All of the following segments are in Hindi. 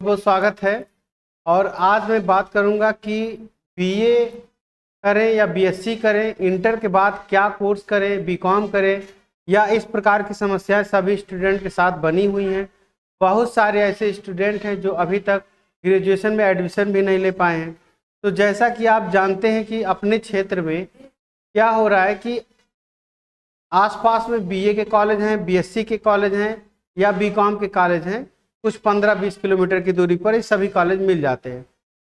बहुत स्वागत है। और आज मैं बात करूंगा कि बीए करें या बीएससी करें, इंटर के बाद क्या कोर्स करें, बीकॉम करें, या इस प्रकार की समस्याएं सभी स्टूडेंट के साथ बनी हुई हैं। बहुत सारे ऐसे स्टूडेंट हैं जो अभी तक ग्रेजुएशन में एडमिशन भी नहीं ले पाए हैं। तो जैसा कि आप जानते हैं कि अपने क्षेत्र में क्या हो रहा है कि आसपास में बीए के कॉलेज हैं, बीएससी के कॉलेज हैं या बीकॉम के कॉलेज हैं। कुछ 15-20 किलोमीटर की दूरी पर ये सभी कॉलेज मिल जाते हैं।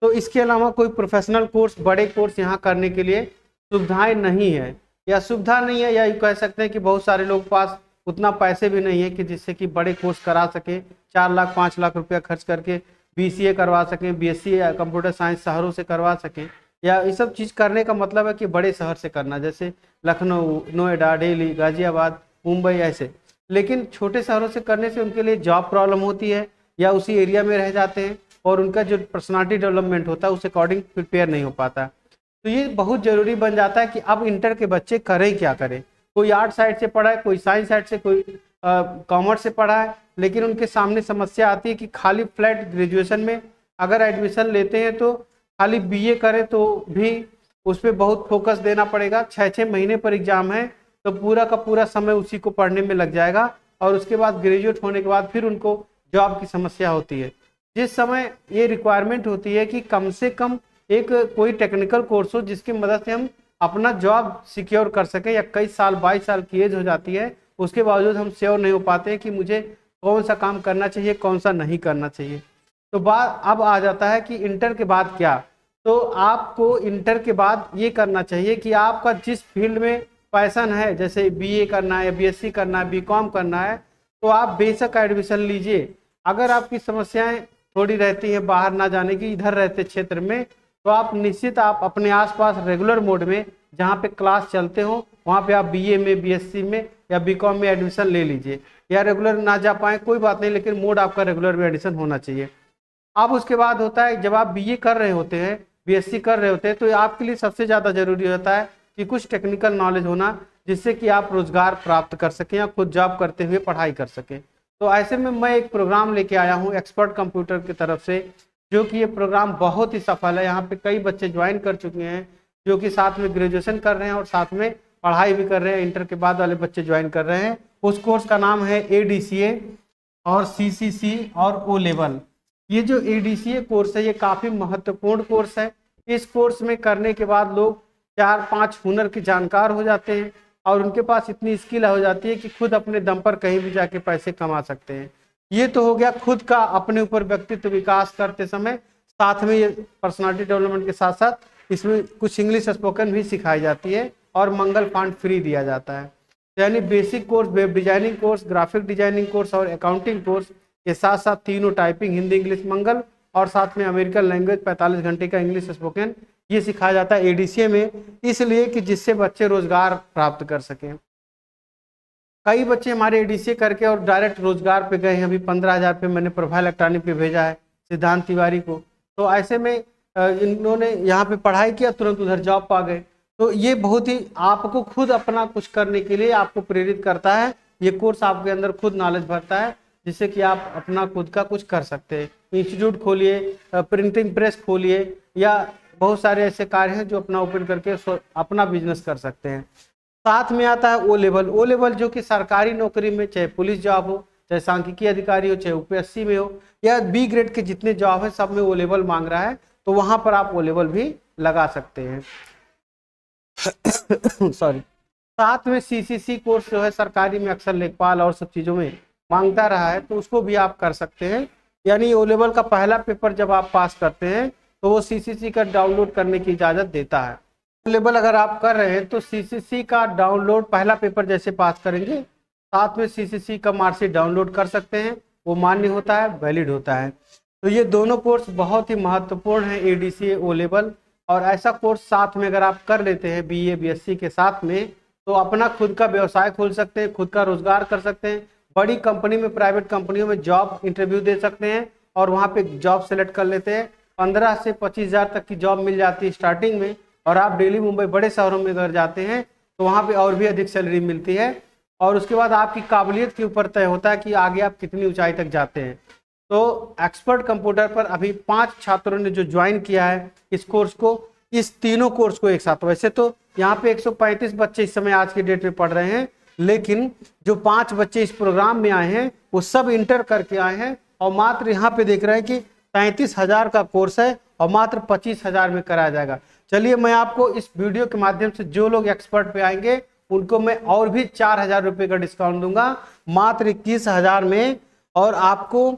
तो इसके अलावा कोई प्रोफेशनल कोर्स, बड़े कोर्स यहाँ करने के लिए सुविधाएं नहीं है, या सुविधा नहीं है, या यूँ कह सकते हैं कि बहुत सारे लोग के पास उतना पैसे भी नहीं है कि जिससे कि बड़े कोर्स करा सकें। 4 लाख 5 लाख रुपया खर्च करके बीसीए करवा सकें, बीएससी या कंप्यूटर साइंस शहरों से करवा सकें। या ये सब चीज़ करने का मतलब है कि बड़े शहर से करना, जैसे लखनऊ, नोएडा, दिल्ली, गाजियाबाद, मुंबई ऐसे। लेकिन छोटे शहरों से करने से उनके लिए जॉब प्रॉब्लम होती है, या उसी एरिया में रह जाते हैं और उनका जो पर्सनालिटी डेवलपमेंट होता है उस अकॉर्डिंग प्रिपेयर नहीं हो पाता। तो ये बहुत ज़रूरी बन जाता है कि अब इंटर के बच्चे करें क्या करें। कोई आर्ट साइड से पढ़ा है, कोई साइंस साइड से, कोई कॉमर्स से पढ़ा है, लेकिन उनके सामने समस्या आती है कि खाली फ्लैट ग्रेजुएशन में अगर एडमिशन लेते हैं तो खाली बीए करें तो भी उस पर बहुत फोकस देना पड़ेगा। 6-6 महीने पर एग्जाम है, तो पूरा का पूरा समय उसी को पढ़ने में लग जाएगा। और उसके बाद ग्रेजुएट होने के बाद फिर उनको जॉब की समस्या होती है। जिस समय ये रिक्वायरमेंट होती है कि कम से कम एक कोई टेक्निकल कोर्स हो जिसकी मदद से हम अपना जॉब सिक्योर कर सकें, या कई साल 22 साल की एज हो जाती है उसके बावजूद हम श्योर नहीं हो पाते हैं कि मुझे कौन सा काम करना चाहिए, कौन सा नहीं करना चाहिए। तो बात अब आ जाता है कि इंटर के बाद क्या। तो आपको इंटर के बाद ये करना चाहिए कि आपका जिस फील्ड में पैशन है, जैसे बीए करना है, बीएससी करना है, बीकॉम करना है, तो आप बेशक एडमिशन लीजिए। अगर आपकी समस्याएं थोड़ी रहती हैं बाहर ना जाने की, इधर रहते क्षेत्र में, तो आप निश्चित आप अपने आसपास रेगुलर मोड में जहाँ पे क्लास चलते हो वहाँ पे आप बीए में, बीएससी में या बीकॉम में एडमिशन ले लीजिए। या रेगुलर ना जा पाए कोई बात नहीं, लेकिन मोड आपका रेगुलर में एडमिशन होना चाहिए। अब उसके बाद होता है जब आप बीए कर रहे होते हैं, बीएससी कर रहे होते हैं, तो आपके लिए सबसे ज़्यादा जरूरी होता है कि कुछ टेक्निकल नॉलेज होना, जिससे कि आप रोजगार प्राप्त कर सकें या खुद जॉब करते हुए पढ़ाई कर सकें। तो ऐसे में मैं एक प्रोग्राम लेके आया हूँ एक्सपर्ट कंप्यूटर की तरफ से, जो कि ये प्रोग्राम बहुत ही सफल है। यहाँ पे कई बच्चे ज्वाइन कर चुके हैं जो कि साथ में ग्रेजुएशन कर रहे हैं और साथ में पढ़ाई भी कर रहे हैं। इंटर के बाद वाले बच्चे ज्वाइन कर रहे हैं। उस कोर्स का नाम है ADCA और CCC और O लेवल। ये जो ADCA कोर्स है ये काफ़ी महत्वपूर्ण कोर्स है। इस कोर्स में करने के बाद लोग 4-5 हुनर के जानकार हो जाते हैं और उनके पास इतनी स्किल हो जाती है कि खुद अपने दम पर कहीं भी जाके पैसे कमा सकते हैं। ये तो हो गया खुद का अपने ऊपर व्यक्तित्व विकास करते समय। साथ में ये पर्सनालिटी डेवलपमेंट के साथ साथ इसमें कुछ इंग्लिश स्पोकन भी सिखाई जाती है और मंगल पांड फ्री दिया जाता है। यानी basic course, web designing course, graphic designing course और अकाउंटिंग कोर्स के साथ साथ तीनों टाइपिंग, हिंदी, इंग्लिश, मंगल, और साथ में अमेरिकन लैंग्वेज 45 घंटे का इंग्लिश स्पोकन, ये सिखाया जाता है ADCA में, इसलिए कि जिससे बच्चे रोजगार प्राप्त कर सकें। कई बच्चे हमारे ADCA करके और डायरेक्ट रोजगार पे गए हैं। अभी 15,000 पे मैंने प्रभा इलेक्ट्रॉनिक पे भेजा है सिद्धांत तिवारी को। तो ऐसे में इन्होंने यहाँ पे पढ़ाई किया, तुरंत उधर जॉब पा गए। तो ये बहुत ही आपको खुद अपना कुछ करने के लिए आपको प्रेरित करता है। ये कोर्स आपके अंदर खुद नॉलेज भरता है, जिससे कि आप अपना खुद का कुछ कर सकते हैं। इंस्टीट्यूट खोलिए, प्रिंटिंग प्रेस खोलिए, या बहुत सारे ऐसे कार्य हैं जो अपना ओपन करके अपना बिजनेस कर सकते हैं। साथ में आता है O लेवल। O लेवल जो कि सरकारी नौकरी में, चाहे पुलिस जॉब हो, चाहे सांख्यिकी अधिकारी हो, चाहे UPSC में हो, या B ग्रेड के जितने जॉब है सब में O लेवल मांग रहा है, तो वहां पर आप O लेवल भी लगा सकते हैं। सॉरी। साथ में CCC कोर्स जो है सरकारी में अक्सर लेखपाल और सब चीज़ों में मांगता रहा है, तो उसको भी आप कर सकते हैं। यानी O लेवल का पहला पेपर जब आप पास करते हैं तो वो CCC का डाउनलोड करने की इजाज़त देता है। O लेवल अगर आप कर रहे हैं तो CCC का डाउनलोड, पहला पेपर जैसे पास करेंगे साथ में CCC का मार्कशीट डाउनलोड कर सकते हैं। वो मान्य होता है, वैलिड होता है। तो ये दोनों कोर्स बहुत ही महत्वपूर्ण है, ADCA, O लेवल। और ऐसा कोर्स साथ में अगर आप कर लेते हैं BA BSc के साथ में, तो अपना खुद का व्यवसाय खोल सकते हैं, खुद का रोजगार कर सकते हैं, बड़ी कंपनी में, प्राइवेट कंपनियों में जॉब इंटरव्यू दे सकते हैं और वहाँ पे जॉब सेलेक्ट कर लेते हैं। 15 से 25,000 तक की जॉब मिल जाती है स्टार्टिंग में। और आप दिल्ली, मुंबई, बड़े शहरों में अगर जाते हैं तो वहाँ पे और भी अधिक सैलरी मिलती है। और उसके बाद आपकी काबिलियत के ऊपर तय होता है कि आगे आप कितनी ऊंचाई तक जाते हैं। तो एक्सपर्ट कंप्यूटर पर अभी 5 छात्रों ने जो ज्वाइन किया है इस कोर्स को, इस तीनों कोर्स को एक साथ। वैसे तो यहाँ पे 135 बच्चे इस समय आज की डेट में पढ़ रहे हैं, लेकिन जो 5 बच्चे इस प्रोग्राम में आए हैं वो सब इंटर करके आए हैं और मात्र यहाँ पे देख रहे हैं कि 33,000 का कोर्स है और मात्र 25,000 में कराया जाएगा। चलिए मैं आपको इस वीडियो के माध्यम से जो लोग एक्सपर्ट पे आएंगे उनको मैं और भी 4,000 रुपये का डिस्काउंट दूंगा मात्र 21,000 में। और आपको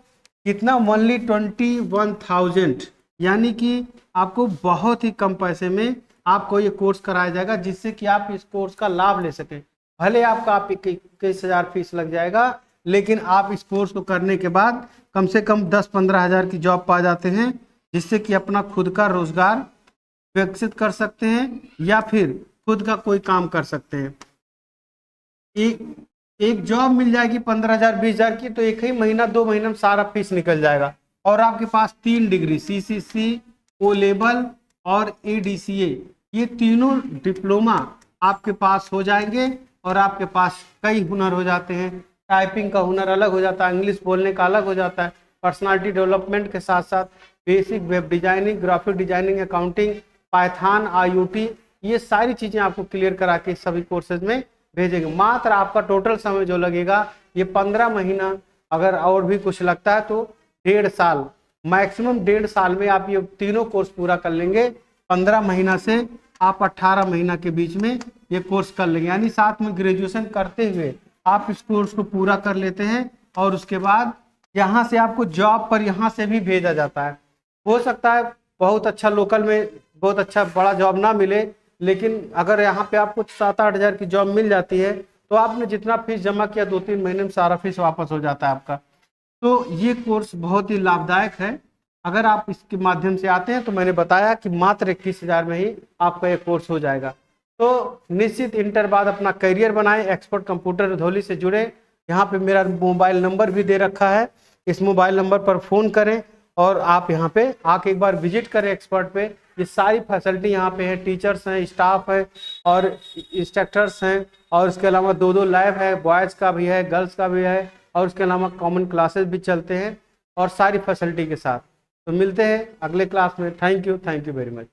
कितना, ओनली 21,000, यानी कि आपको बहुत ही कम पैसे में आपको ये कोर्स कराया जाएगा, जिससे कि आप इस कोर्स का लाभ ले सकें। भले आपका 21,000 फीस लग जाएगा, लेकिन आप इस कोर्स को करने के बाद कम से कम 10-15 हज़ार की जॉब पा जाते हैं, जिससे कि अपना खुद का रोजगार विकसित कर सकते हैं या फिर खुद का कोई काम कर सकते हैं। एक जॉब मिल जाएगी 15,000 20,000 की, तो एक ही महीना 2 महीने में सारा फीस निकल जाएगा और आपके पास 3 डिग्री CCC, O लेवल और ADCA, ये तीनों डिप्लोमा आपके पास हो जाएंगे और आपके पास कई हुनर हो जाते हैं। टाइपिंग का हुनर अलग हो जाता है, इंग्लिश बोलने का अलग हो जाता है, पर्सनालिटी डेवलपमेंट के साथ साथ basic web designing, graphic designing, accounting, Python, IoT, ये सारी चीज़ें आपको क्लियर करा के सभी कोर्सेज में भेजेंगे। मात्र आपका टोटल समय जो लगेगा ये 15 महीना, अगर और भी कुछ लगता है तो 1.5 साल, मैक्सिमम 1.5 साल में आप ये तीनों कोर्स पूरा कर लेंगे। 15 महीना से आप 18 महीना के बीच में ये कोर्स कर लेंगे, यानी साथ में ग्रेजुएशन करते हुए आप इस कोर्स को पूरा कर लेते हैं और उसके बाद यहाँ से आपको जॉब पर यहाँ से भी भेजा जाता है। हो सकता है बहुत अच्छा लोकल में बहुत अच्छा बड़ा जॉब ना मिले, लेकिन अगर यहाँ पे आपको 7-8 हज़ार की जॉब मिल जाती है तो आपने जितना फीस जमा किया 2-3 महीने में सारा फीस वापस हो जाता है आपका। तो ये कोर्स बहुत ही लाभदायक है। अगर आप इसके माध्यम से आते हैं तो मैंने बताया कि मात्र 21,000 में ही आपका ये कोर्स हो जाएगा। तो निश्चित इंटर बाद अपना करियर बनाएं, एक्सपर्ट कंप्यूटर धौली से जुड़े। यहाँ पे मेरा मोबाइल नंबर भी दे रखा है, इस मोबाइल नंबर पर फ़ोन करें और आप यहाँ पे आके एक बार विजिट करें एक्सपर्ट पे। ये सारी फैसिलिटी यहाँ पे है, टीचर्स हैं, स्टाफ है और इंस्ट्रक्टर्स हैं, और इसके अलावा 2-2 लैब है, बॉयज़ का भी है, गर्ल्स का भी है, और उसके अलावा कॉमन क्लासेस भी चलते हैं और सारी फैसिलिटी के साथ। तो मिलते हैं अगले क्लास में। Thank you very much.